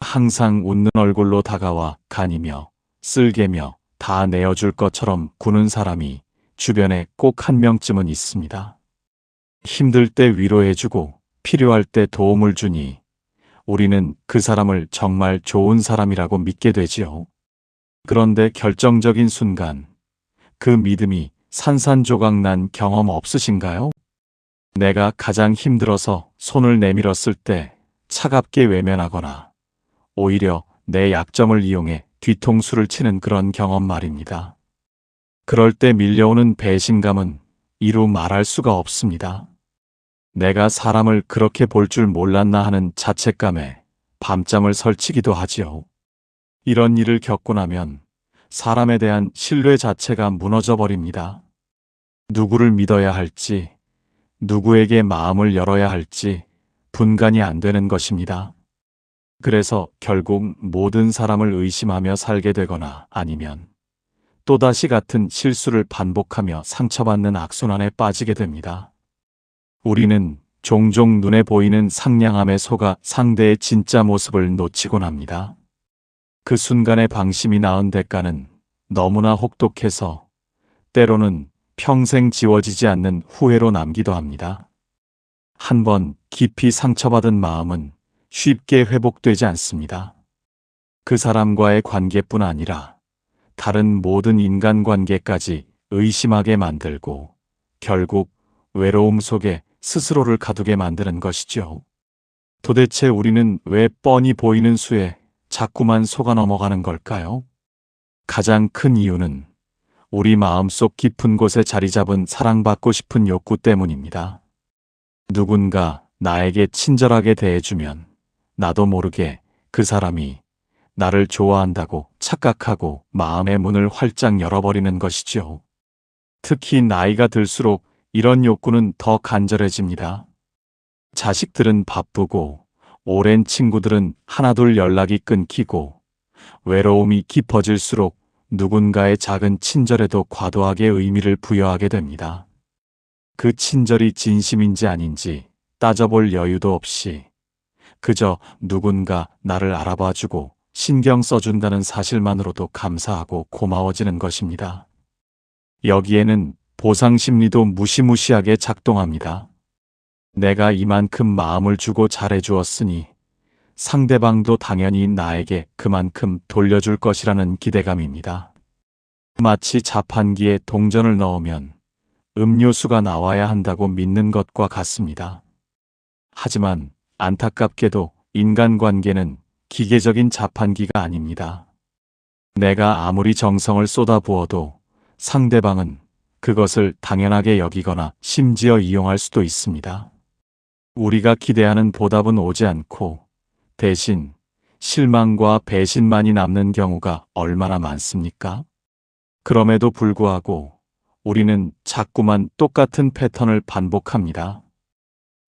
항상 웃는 얼굴로 다가와 간이며 쓸개며 다 내어줄 것처럼 구는 사람이 주변에 꼭 한 명쯤은 있습니다. 힘들 때 위로해주고 필요할 때 도움을 주니 우리는 그 사람을 정말 좋은 사람이라고 믿게 되지요. 그런데 결정적인 순간 그 믿음이 산산조각 난 경험 없으신가요? 내가 가장 힘들어서 손을 내밀었을 때 차갑게 외면하거나 오히려 내 약점을 이용해 뒤통수를 치는 그런 경험 말입니다. 그럴 때 밀려오는 배신감은 이루 말할 수가 없습니다. 내가 사람을 그렇게 볼 줄 몰랐나 하는 자책감에 밤잠을 설치기도 하지요. 이런 일을 겪고 나면 사람에 대한 신뢰 자체가 무너져 버립니다. 누구를 믿어야 할지, 누구에게 마음을 열어야 할지 분간이 안 되는 것입니다. 그래서 결국 모든 사람을 의심하며 살게 되거나 아니면 또다시 같은 실수를 반복하며 상처받는 악순환에 빠지게 됩니다. 우리는 종종 눈에 보이는 상냥함에 속아 상대의 진짜 모습을 놓치곤 합니다. 그 순간의 방심이 낳은 대가는 너무나 혹독해서 때로는 평생 지워지지 않는 후회로 남기도 합니다. 한번 깊이 상처받은 마음은 쉽게 회복되지 않습니다. 그 사람과의 관계뿐 아니라 다른 모든 인간관계까지 의심하게 만들고 결국 외로움 속에 스스로를 가두게 만드는 것이죠. 도대체 우리는 왜 뻔히 보이는 수에 자꾸만 속아 넘어가는 걸까요? 가장 큰 이유는 우리 마음속 깊은 곳에 자리 잡은 사랑받고 싶은 욕구 때문입니다. 누군가 나에게 친절하게 대해주면 나도 모르게 그 사람이 나를 좋아한다고 착각하고 마음의 문을 활짝 열어버리는 것이죠. 특히 나이가 들수록 이런 욕구는 더 간절해집니다. 자식들은 바쁘고 오랜 친구들은 하나둘 연락이 끊기고 외로움이 깊어질수록 누군가의 작은 친절에도 과도하게 의미를 부여하게 됩니다. 그 친절이 진심인지 아닌지 따져볼 여유도 없이 그저 누군가 나를 알아봐주고 신경 써준다는 사실만으로도 감사하고 고마워지는 것입니다. 여기에는 보상 심리도 무시무시하게 작동합니다. 내가 이만큼 마음을 주고 잘해주었으니 상대방도 당연히 나에게 그만큼 돌려줄 것이라는 기대감입니다. 마치 자판기에 동전을 넣으면 음료수가 나와야 한다고 믿는 것과 같습니다. 하지만 안타깝게도 인간관계는 기계적인 자판기가 아닙니다. 내가 아무리 정성을 쏟아부어도 상대방은 그것을 당연하게 여기거나 심지어 이용할 수도 있습니다. 우리가 기대하는 보답은 오지 않고 대신 실망과 배신만이 남는 경우가 얼마나 많습니까? 그럼에도 불구하고 우리는 자꾸만 똑같은 패턴을 반복합니다.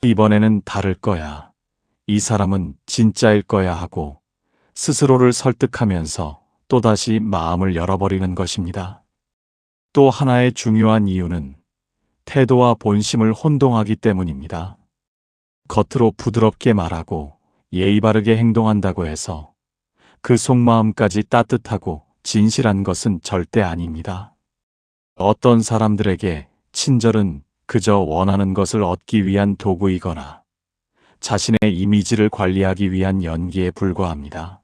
이번에는 다를 거야. 이 사람은 진짜일 거야 하고 스스로를 설득하면서 또다시 마음을 열어버리는 것입니다. 또 하나의 중요한 이유는 태도와 본심을 혼동하기 때문입니다. 겉으로 부드럽게 말하고 예의 바르게 행동한다고 해서 그 속마음까지 따뜻하고 진실한 것은 절대 아닙니다. 어떤 사람들에게 친절은 그저 원하는 것을 얻기 위한 도구이거나 자신의 이미지를 관리하기 위한 연기에 불과합니다.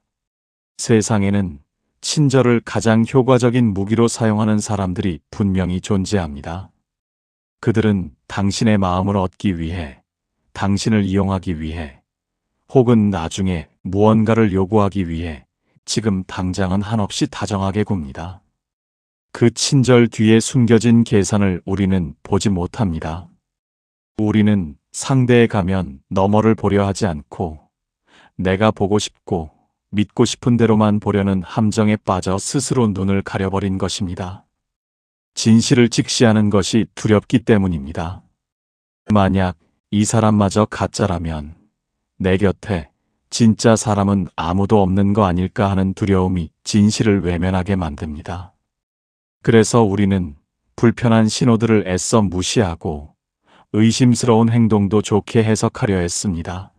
세상에는 친절을 가장 효과적인 무기로 사용하는 사람들이 분명히 존재합니다. 그들은 당신의 마음을 얻기 위해, 당신을 이용하기 위해, 혹은 나중에 무언가를 요구하기 위해 지금 당장은 한없이 다정하게 굽니다. 그 친절 뒤에 숨겨진 계산을 우리는 보지 못합니다. 우리는 상대에 가면 너머를 보려 하지 않고 내가 보고 싶고 믿고 싶은 대로만 보려는 함정에 빠져 스스로 눈을 가려버린 것입니다. 진실을 직시하는 것이 두렵기 때문입니다. 만약 이 사람마저 가짜라면 내 곁에 진짜 사람은 아무도 없는 거 아닐까 하는 두려움이 진실을 외면하게 만듭니다. 그래서 우리는 불편한 신호들을 애써 무시하고 의심스러운 행동도 좋게 해석하려 했습니다.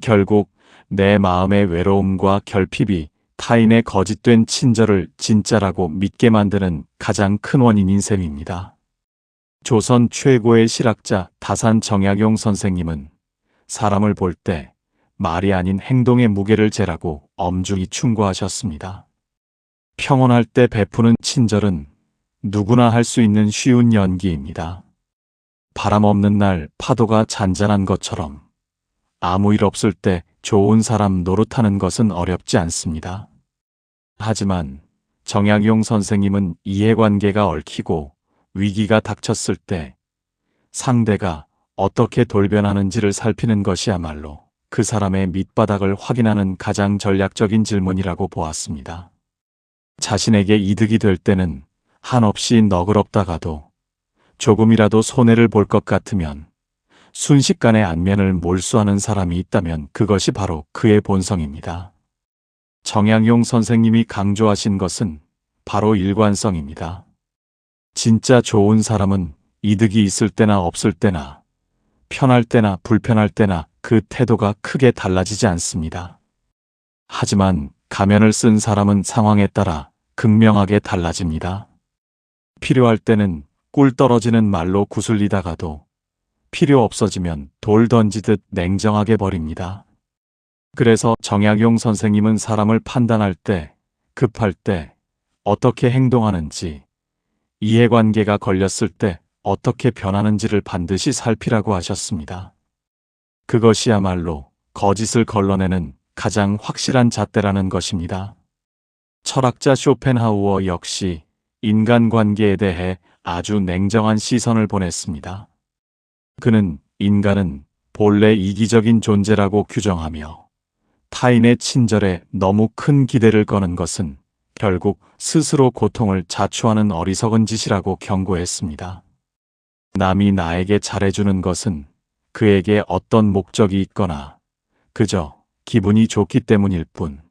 결국 내 마음의 외로움과 결핍이 타인의 거짓된 친절을 진짜라고 믿게 만드는 가장 큰 원인인 셈입니다. 조선 최고의 실학자 다산 정약용 선생님은 사람을 볼 때 말이 아닌 행동의 무게를 재라고 엄중히 충고하셨습니다. 평온할 때 베푸는 친절은 누구나 할 수 있는 쉬운 연기입니다. 바람 없는 날 파도가 잔잔한 것처럼 아무 일 없을 때 좋은 사람 노릇하는 것은 어렵지 않습니다. 하지만 정약용 선생님은 이해관계가 얽히고 위기가 닥쳤을 때 상대가 어떻게 돌변하는지를 살피는 것이야말로 그 사람의 밑바닥을 확인하는 가장 전략적인 질문이라고 보았습니다. 자신에게 이득이 될 때는 한없이 너그럽다가도 조금이라도 손해를 볼 것 같으면 순식간에 안면을 몰수하는 사람이 있다면 그것이 바로 그의 본성입니다. 정약용 선생님이 강조하신 것은 바로 일관성입니다. 진짜 좋은 사람은 이득이 있을 때나 없을 때나 편할 때나 불편할 때나 그 태도가 크게 달라지지 않습니다. 하지만 가면을 쓴 사람은 상황에 따라 극명하게 달라집니다. 필요할 때는 꿀 떨어지는 말로 구슬리다가도 필요 없어지면 돌 던지듯 냉정하게 버립니다. 그래서 정약용 선생님은 사람을 판단할 때, 급할 때 어떻게 행동하는지, 이해관계가 걸렸을 때 어떻게 변하는지를 반드시 살피라고 하셨습니다. 그것이야말로 거짓을 걸러내는 가장 확실한 잣대라는 것입니다. 철학자 쇼펜하우어 역시 인간관계에 대해 아주 냉정한 시선을 보냈습니다. 그는 인간은 본래 이기적인 존재라고 규정하며 타인의 친절에 너무 큰 기대를 거는 것은 결국 스스로 고통을 자초하는 어리석은 짓이라고 경고했습니다. 남이 나에게 잘해주는 것은 그에게 어떤 목적이 있거나 그저 기분이 좋기 때문일 뿐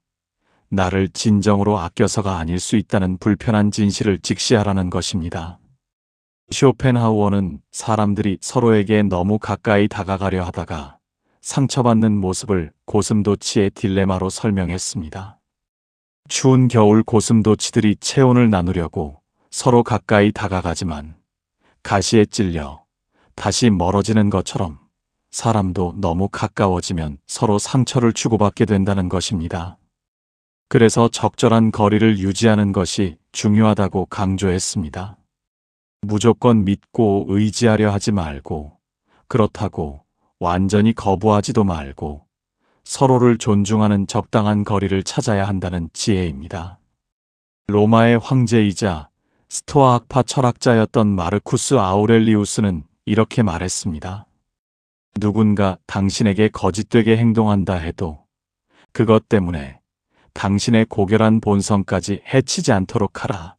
나를 진정으로 아껴서가 아닐 수 있다는 불편한 진실을 직시하라는 것입니다. 쇼펜하우어는 사람들이 서로에게 너무 가까이 다가가려 하다가 상처받는 모습을 고슴도치의 딜레마로 설명했습니다. 추운 겨울 고슴도치들이 체온을 나누려고 서로 가까이 다가가지만 가시에 찔려 다시 멀어지는 것처럼 사람도 너무 가까워지면 서로 상처를 주고받게 된다는 것입니다. 그래서 적절한 거리를 유지하는 것이 중요하다고 강조했습니다. 무조건 믿고 의지하려 하지 말고 그렇다고 완전히 거부하지도 말고 서로를 존중하는 적당한 거리를 찾아야 한다는 지혜입니다. 로마의 황제이자 스토아 학파 철학자였던 마르쿠스 아우렐리우스는 이렇게 말했습니다. 누군가 당신에게 거짓되게 행동한다 해도 그것 때문에 당신의 고결한 본성까지 해치지 않도록 하라.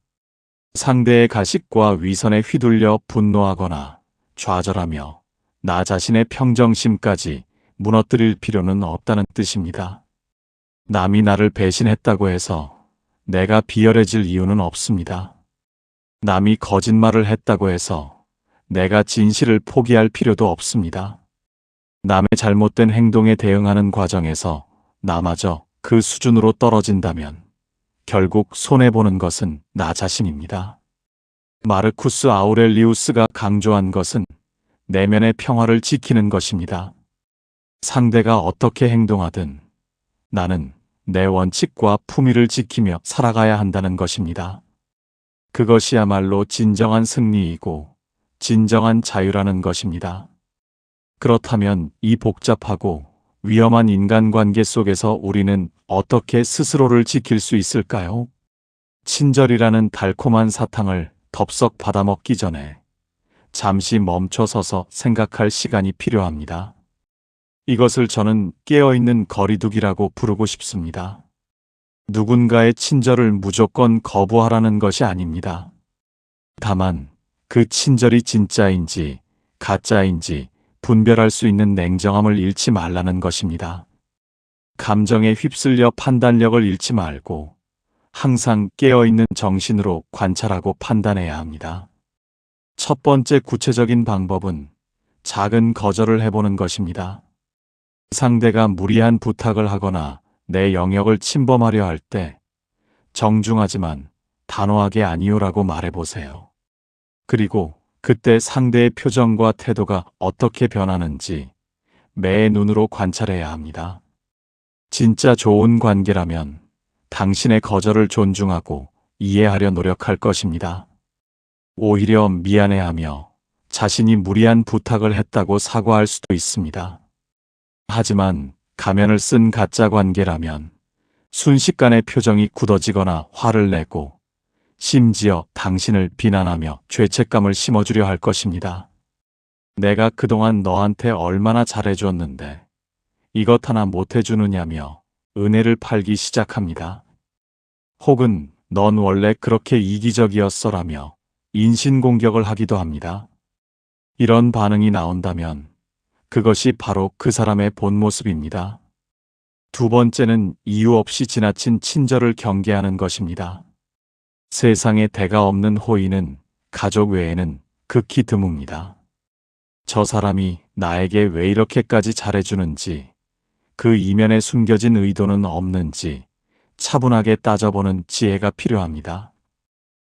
상대의 가식과 위선에 휘둘려 분노하거나 좌절하며 나 자신의 평정심까지 무너뜨릴 필요는 없다는 뜻입니다. 남이 나를 배신했다고 해서 내가 비열해질 이유는 없습니다. 남이 거짓말을 했다고 해서 내가 진실을 포기할 필요도 없습니다. 남의 잘못된 행동에 대응하는 과정에서 나마저 그 수준으로 떨어진다면 결국 손해보는 것은 나 자신입니다. 마르쿠스 아우렐리우스가 강조한 것은 내면의 평화를 지키는 것입니다. 상대가 어떻게 행동하든 나는 내 원칙과 품위를 지키며 살아가야 한다는 것입니다. 그것이야말로 진정한 승리이고 진정한 자유라는 것입니다. 그렇다면 이 복잡하고 위험한 인간관계 속에서 우리는 어떻게 스스로를 지킬 수 있을까요? 친절이라는 달콤한 사탕을 덥석 받아먹기 전에 잠시 멈춰서서 생각할 시간이 필요합니다. 이것을 저는 깨어있는 거리두기라고 부르고 싶습니다. 누군가의 친절을 무조건 거부하라는 것이 아닙니다. 다만 그 친절이 진짜인지 가짜인지 분별할 수 있는 냉정함을 잃지 말라는 것입니다. 감정에 휩쓸려 판단력을 잃지 말고 항상 깨어있는 정신으로 관찰하고 판단해야 합니다. 첫 번째 구체적인 방법은 작은 거절을 해보는 것입니다. 상대가 무리한 부탁을 하거나 내 영역을 침범하려 할 때 정중하지만 단호하게 아니요라고 말해보세요. 그리고 그때 상대의 표정과 태도가 어떻게 변하는지 매의 눈으로 관찰해야 합니다. 진짜 좋은 관계라면 당신의 거절을 존중하고 이해하려 노력할 것입니다. 오히려 미안해하며 자신이 무리한 부탁을 했다고 사과할 수도 있습니다. 하지만 가면을 쓴 가짜 관계라면 순식간에 표정이 굳어지거나 화를 내고 심지어 당신을 비난하며 죄책감을 심어주려 할 것입니다. 내가 그동안 너한테 얼마나 잘해줬는데 이것 하나 못해주느냐며 은혜를 팔기 시작합니다. 혹은 넌 원래 그렇게 이기적이었어라며 인신공격을 하기도 합니다. 이런 반응이 나온다면 그것이 바로 그 사람의 본 모습입니다. 두 번째는 이유 없이 지나친 친절을 경계하는 것입니다. 세상에 대가 없는 호의는 가족 외에는 극히 드뭅니다. 저 사람이 나에게 왜 이렇게까지 잘해주는지, 그 이면에 숨겨진 의도는 없는지 차분하게 따져보는 지혜가 필요합니다.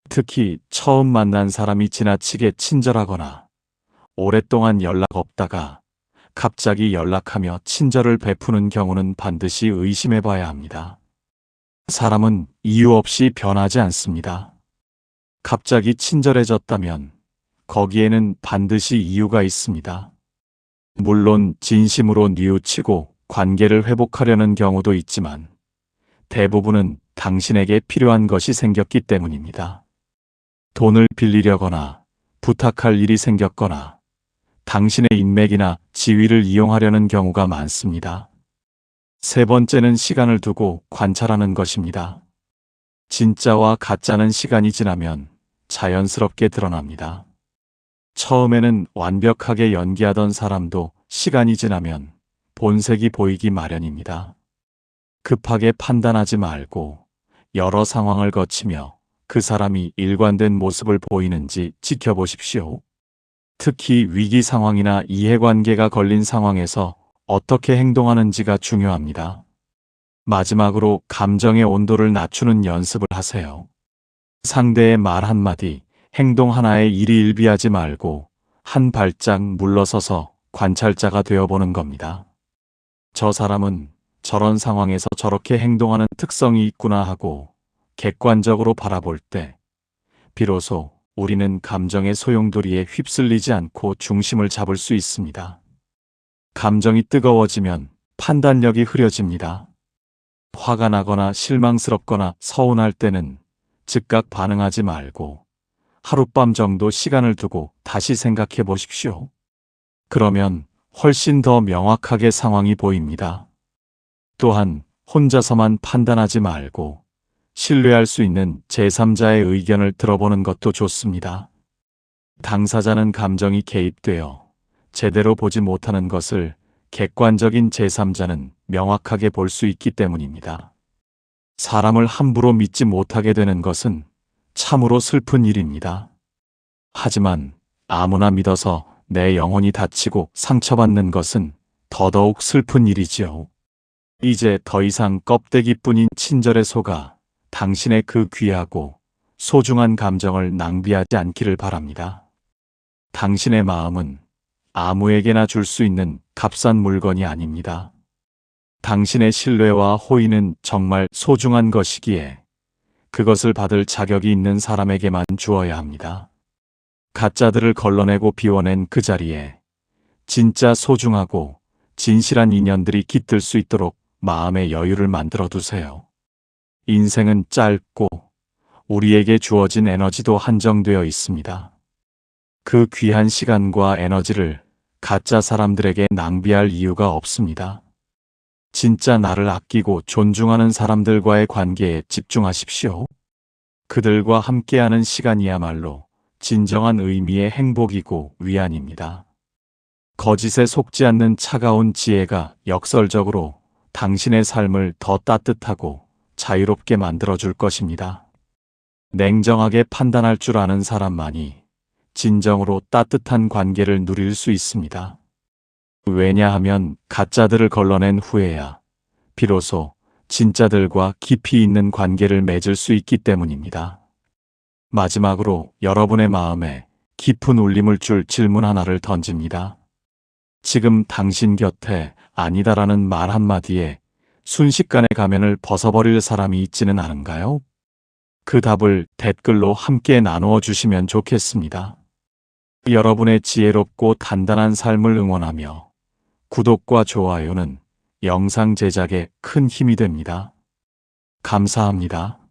특히 처음 만난 사람이 지나치게 친절하거나 오랫동안 연락 없다가 갑자기 연락하며 친절을 베푸는 경우는 반드시 의심해 봐야 합니다. 사람은 이유 없이 변하지 않습니다. 갑자기 친절해졌다면 거기에는 반드시 이유가 있습니다. 물론 진심으로 뉘우치고 관계를 회복하려는 경우도 있지만 대부분은 당신에게 필요한 것이 생겼기 때문입니다. 돈을 빌리려거나 부탁할 일이 생겼거나 당신의 인맥이나 지위를 이용하려는 경우가 많습니다. 세 번째는 시간을 두고 관찰하는 것입니다. 진짜와 가짜는 시간이 지나면 자연스럽게 드러납니다. 처음에는 완벽하게 연기하던 사람도 시간이 지나면 본색이 보이기 마련입니다. 급하게 판단하지 말고 여러 상황을 거치며 그 사람이 일관된 모습을 보이는지 지켜보십시오. 특히 위기 상황이나 이해관계가 걸린 상황에서 어떻게 행동하는지가 중요합니다. 마지막으로 감정의 온도를 낮추는 연습을 하세요. 상대의 말 한마디, 행동 하나에 일희일비하지 말고 한 발짝 물러서서 관찰자가 되어보는 겁니다. 저 사람은 저런 상황에서 저렇게 행동하는 특성이 있구나 하고 객관적으로 바라볼 때 비로소 우리는 감정의 소용돌이에 휩쓸리지 않고 중심을 잡을 수 있습니다. 감정이 뜨거워지면 판단력이 흐려집니다. 화가 나거나 실망스럽거나 서운할 때는 즉각 반응하지 말고 하룻밤 정도 시간을 두고 다시 생각해 보십시오. 그러면 훨씬 더 명확하게 상황이 보입니다. 또한 혼자서만 판단하지 말고 신뢰할 수 있는 제3자의 의견을 들어보는 것도 좋습니다. 당사자는 감정이 개입되어 제대로 보지 못하는 것을 객관적인 제3자는 명확하게 볼 수 있기 때문입니다. 사람을 함부로 믿지 못하게 되는 것은 참으로 슬픈 일입니다. 하지만 아무나 믿어서 내 영혼이 다치고 상처받는 것은 더더욱 슬픈 일이지요. 이제 더 이상 껍데기뿐인 친절에 속아 당신의 그 귀하고 소중한 감정을 낭비하지 않기를 바랍니다. 당신의 마음은 아무에게나 줄 수 있는 값싼 물건이 아닙니다. 당신의 신뢰와 호의는 정말 소중한 것이기에 그것을 받을 자격이 있는 사람에게만 주어야 합니다. 가짜들을 걸러내고 비워낸 그 자리에 진짜 소중하고 진실한 인연들이 깃들 수 있도록 마음의 여유를 만들어 두세요. 인생은 짧고 우리에게 주어진 에너지도 한정되어 있습니다. 그 귀한 시간과 에너지를 가짜 사람들에게 낭비할 이유가 없습니다. 진짜 나를 아끼고 존중하는 사람들과의 관계에 집중하십시오. 그들과 함께하는 시간이야말로 진정한 의미의 행복이고 위안입니다. 거짓에 속지 않는 차가운 지혜가 역설적으로 당신의 삶을 더 따뜻하고 자유롭게 만들어줄 것입니다. 냉정하게 판단할 줄 아는 사람만이 진정으로 따뜻한 관계를 누릴 수 있습니다. 왜냐하면 가짜들을 걸러낸 후에야 비로소 진짜들과 깊이 있는 관계를 맺을 수 있기 때문입니다. 마지막으로 여러분의 마음에 깊은 울림을 줄 질문 하나를 던집니다. 지금 당신 곁에 아니다라는 말 한마디에 순식간에 가면을 벗어버릴 사람이 있지는 않은가요? 그 답을 댓글로 함께 나누어 주시면 좋겠습니다. 여러분의 지혜롭고 단단한 삶을 응원하며 구독과 좋아요는 영상 제작에 큰 힘이 됩니다. 감사합니다.